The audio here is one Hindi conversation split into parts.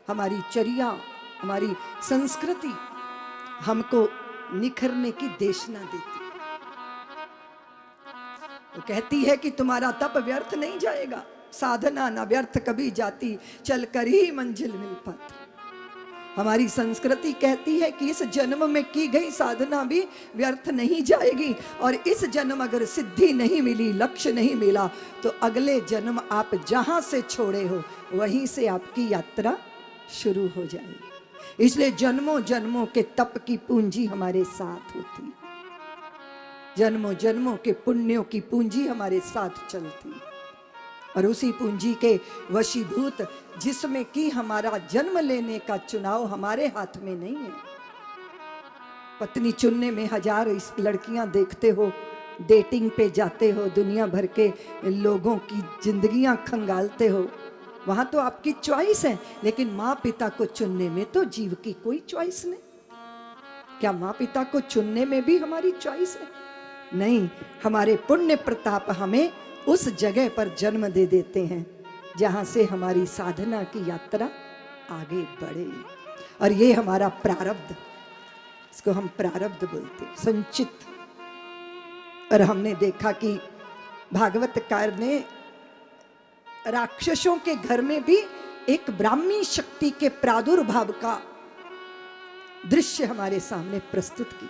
हमारी चर्या, हमारी संस्कृति हमको निखरने की देशना देती है। वो कहती है कि तुम्हारा तप व्यर्थ नहीं जाएगा, साधना न व्यर्थ कभी जाती, चल कर ही मंजिल मिल पाती। हमारी संस्कृति कहती है कि इस जन्म में की गई साधना भी व्यर्थ नहीं जाएगी, और इस जन्म अगर सिद्धि नहीं मिली, लक्ष्य नहीं मिला, तो अगले जन्म आप जहां से छोड़े हो वहीं से आपकी यात्रा शुरू हो जाएगी। इसलिए जन्मों जन्मों के तप की पूंजी हमारे साथ होती है, जन्मों जन्मों के पुण्यों की पूंजी हमारे साथ चलती है, और उसी पूंजी के वशीभूत, जिसमें कि हमारा जन्म लेने का चुनाव हमारे हाथ में नहीं है। पत्नी चुनने में हजार लड़कियां देखते हो, डेटिंग पे जाते हो, दुनिया भर के लोगों की जिंदगियां खंगालते हो, वहां तो आपकी चॉइस है, लेकिन माँ पिता को चुनने में तो जीव की कोई चॉइस नहीं। क्या माँ पिता को चुनने में भी हमारी चॉइस है? नहीं, हमारे पुण्य प्रताप हमें उस जगह पर जन्म दे देते हैं जहां से हमारी साधना की यात्रा आगे बढ़े। और ये हमारा प्रारब्ध, इसको हम प्रारब्ध बोलते हैं, संचित। और हमने देखा कि भागवतकार ने राक्षसों के घर में भी एक ब्राह्मी शक्ति के प्रादुर्भाव का दृश्य हमारे सामने प्रस्तुत किया,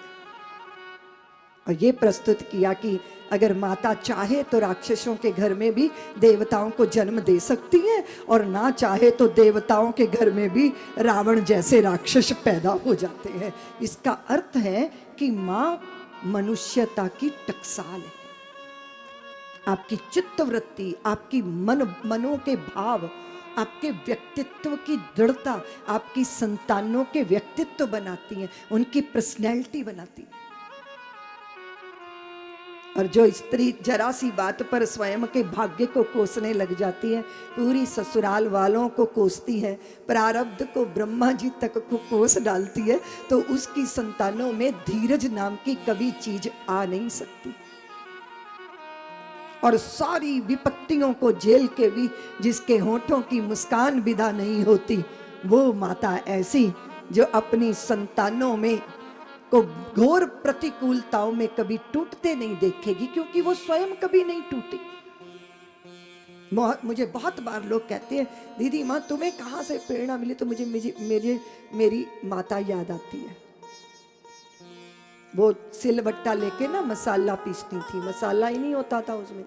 और ये प्रस्तुत किया कि अगर माता चाहे तो राक्षसों के घर में भी देवताओं को जन्म दे सकती है, और ना चाहे तो देवताओं के घर में भी रावण जैसे राक्षस पैदा हो जाते हैं। इसका अर्थ है कि माँ मनुष्यता की टकसाल है। आपकी चित्तवृत्ति, आपकी मनों के भाव, आपके व्यक्तित्व की दृढ़ता आपकी संतानों के व्यक्तित्व बनाती है, उनकी पर्सनैलिटी बनाती है। और जो स्त्री जरा सी बात पर स्वयं के भाग्य को कोसने लग जाती है, पूरी ससुराल वालों को कोसती है, प्रारब्ध को ब्रह्मा जी तक को कोस डालती है, तो उसकी संतानों में धीरज नाम की कभी चीज आ नहीं सकती। और सारी विपत्तियों को झेल के भी जिसके होठों की मुस्कान विदा नहीं होती, वो माता ऐसी जो अपनी संतानों में को घोर प्रतिकूलताओं में कभी टूटते नहीं देखेगी, क्योंकि वो स्वयं कभी नहीं टूटी। मुझे बहुत बार लोग कहते हैं, दीदी माँ तुम्हें कहाँ से प्रेरणा मिली? तो मुझे मेरी माता याद आती है। वो सिलबट्टा लेके ना मसाला पीसती थी, मसाला ही नहीं होता था उसमें,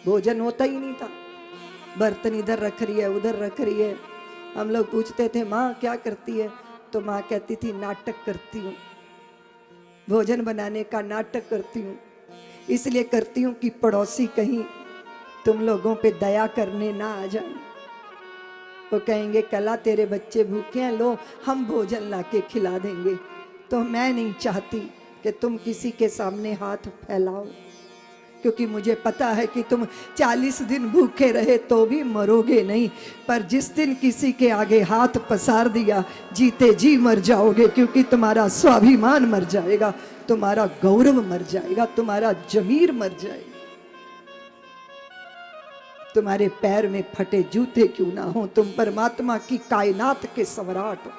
भोजन होता ही नहीं था, बर्तन इधर रख रही है उधर रख रही है। हम लोग पूछते थे माँ क्या करती है? तो माँ कहती थी नाटक करती हूँ, भोजन बनाने का नाटक करती हूँ। इसलिए करती हूँ कि पड़ोसी कहीं तुम लोगों पे दया करने ना आ जाए, वो कहेंगे कला तेरे बच्चे भूखे हैं, लो हम भोजन लाके खिला देंगे। तो मैं नहीं चाहती कि तुम किसी के सामने हाथ फैलाओ, क्योंकि मुझे पता है कि तुम 40 दिन भूखे रहे तो भी मरोगे नहीं, पर जिस दिन किसी के आगे हाथ पसार दिया जीते जी मर जाओगे, क्योंकि तुम्हारा स्वाभिमान मर जाएगा, तुम्हारा गौरव मर जाएगा, तुम्हारा जमीर मर जाएगा। तुम्हारे पैर में फटे जूते क्यों ना हो, तुम परमात्मा की कायनात के सम्राट हो।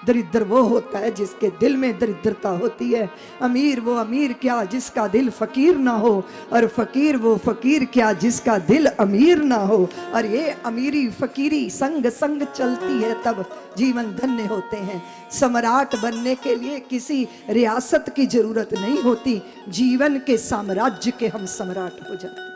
दरिद्र वो होता है जिसके दिल में दरिद्रता होती है, अमीर वो अमीर क्या जिसका दिल फकीर ना हो, और फकीर वो फकीर क्या जिसका दिल अमीर ना हो। और ये अमीरी फकीरी संग संग चलती है तब जीवन धन्य होते हैं। सम्राट बनने के लिए किसी रियासत की जरूरत नहीं होती, जीवन के साम्राज्य के हम सम्राट हो जाते हैं।